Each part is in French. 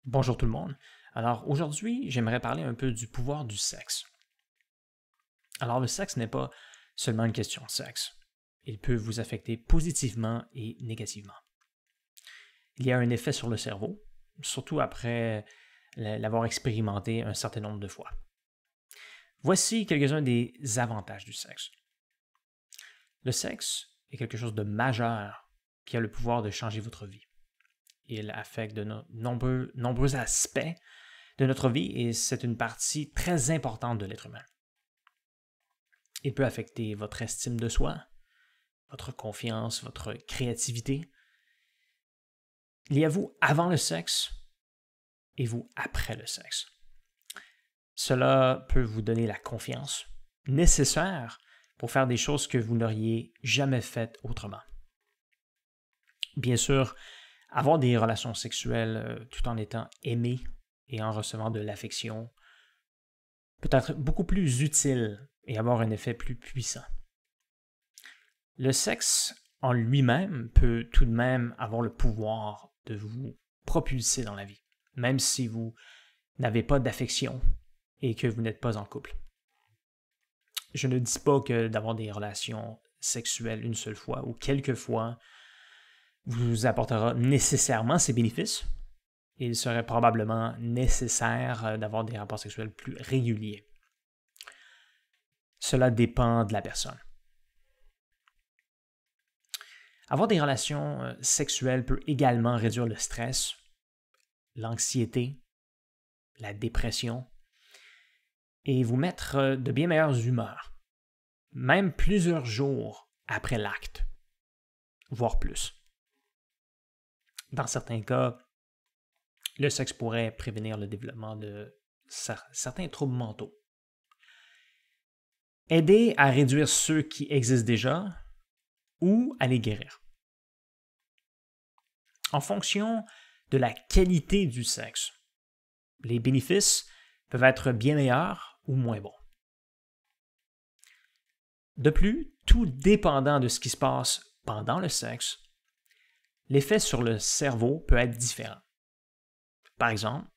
Bonjour tout le monde. Alors aujourd'hui, j'aimerais parler un peu du pouvoir du sexe. Alors le sexe n'est pas seulement une question de sexe. Il peut vous affecter positivement et négativement. Il y a un effet sur le cerveau, surtout après l'avoir expérimenté un certain nombre de fois. Voici quelques-uns des avantages du sexe. Le sexe est quelque chose de majeur qui a le pouvoir de changer votre vie. Il affecte de nombreux aspects de notre vie et c'est une partie très importante de l'être humain. Il peut affecter votre estime de soi, votre confiance, votre créativité. Il y a vous avant le sexe et vous après le sexe. Cela peut vous donner la confiance nécessaire pour faire des choses que vous n'auriez jamais faites autrement. Bien sûr, avoir des relations sexuelles tout en étant aimé et en recevant de l'affection peut être beaucoup plus utile et avoir un effet plus puissant. Le sexe en lui-même peut tout de même avoir le pouvoir de vous propulser dans la vie, même si vous n'avez pas d'affection et que vous n'êtes pas en couple. Je ne dis pas que d'avoir des relations sexuelles une seule fois ou quelques fois vous apportera nécessairement ces bénéfices. Il serait probablement nécessaire d'avoir des rapports sexuels plus réguliers. Cela dépend de la personne. Avoir des relations sexuelles peut également réduire le stress, l'anxiété, la dépression et vous mettre de bien meilleures humeurs, même plusieurs jours après l'acte, voire plus. Dans certains cas, le sexe pourrait prévenir le développement de certains troubles mentaux. Aider à réduire ceux qui existent déjà ou à les guérir. En fonction de la qualité du sexe, les bénéfices peuvent être bien meilleurs ou moins bons. De plus, tout dépendant de ce qui se passe pendant le sexe, l'effet sur le cerveau peut être différent. Par exemple,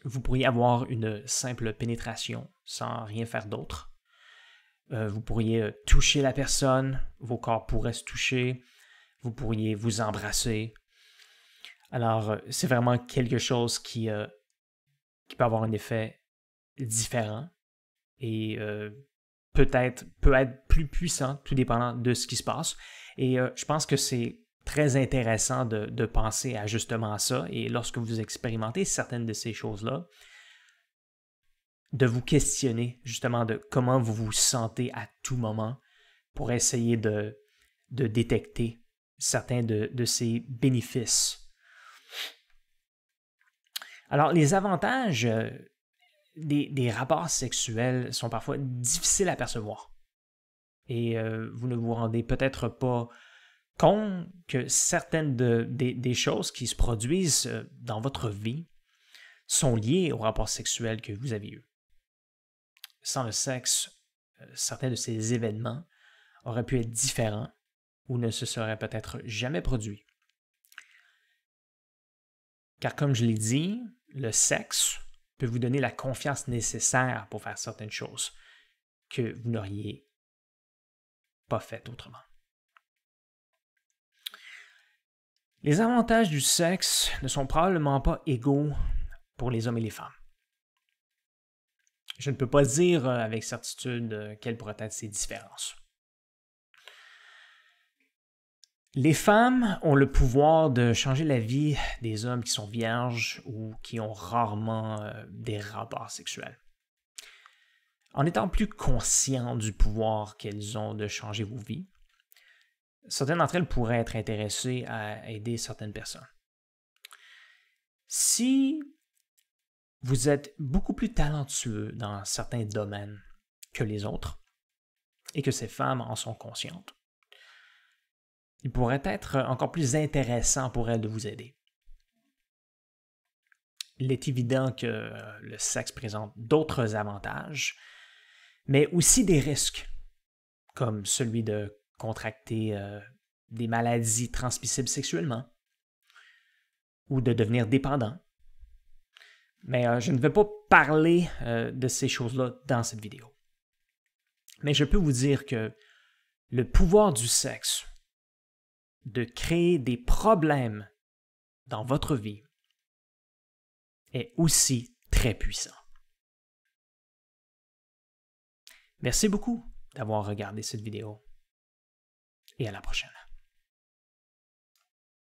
vous pourriez avoir une simple pénétration sans rien faire d'autre. Vous pourriez toucher la personne, vos corps pourraient se toucher, vous pourriez vous embrasser. Alors, c'est vraiment quelque chose qui peut avoir un effet différent et peut-être plus puissant, tout dépendant de ce qui se passe. Et je pense que c'est très intéressant de penser à justement ça. Et lorsque vous expérimentez certaines de ces choses-là, de vous questionner justement de comment vous vous sentez à tout moment pour essayer de détecter certains de ces bénéfices. Alors, les avantages des rapports sexuels sont parfois difficiles à percevoir. Et vous ne vous rendez peut-être pas compte que certaines des choses qui se produisent dans votre vie sont liées aux rapports sexuels que vous avez eus. Sans le sexe, certains de ces événements auraient pu être différents ou ne se seraient peut-être jamais produits. Car comme je l'ai dit, le sexe peut vous donner la confiance nécessaire pour faire certaines choses que vous n'auriez pas faites autrement. Les avantages du sexe ne sont probablement pas égaux pour les hommes et les femmes. Je ne peux pas dire avec certitude quelles pourraient être ces différences. Les femmes ont le pouvoir de changer la vie des hommes qui sont vierges ou qui ont rarement des rapports sexuels. En étant plus conscientes du pouvoir qu'elles ont de changer vos vies, certaines d'entre elles pourraient être intéressées à aider certaines personnes. Si vous êtes beaucoup plus talentueux dans certains domaines que les autres et que ces femmes en sont conscientes, il pourrait être encore plus intéressant pour elles de vous aider. Il est évident que le sexe présente d'autres avantages, mais aussi des risques, comme celui de contracter des maladies transmissibles sexuellement, ou de devenir dépendant. Mais je ne vais pas parler de ces choses-là dans cette vidéo. Mais je peux vous dire que le pouvoir du sexe de créer des problèmes dans votre vie est aussi très puissant. Merci beaucoup d'avoir regardé cette vidéo et à la prochaine.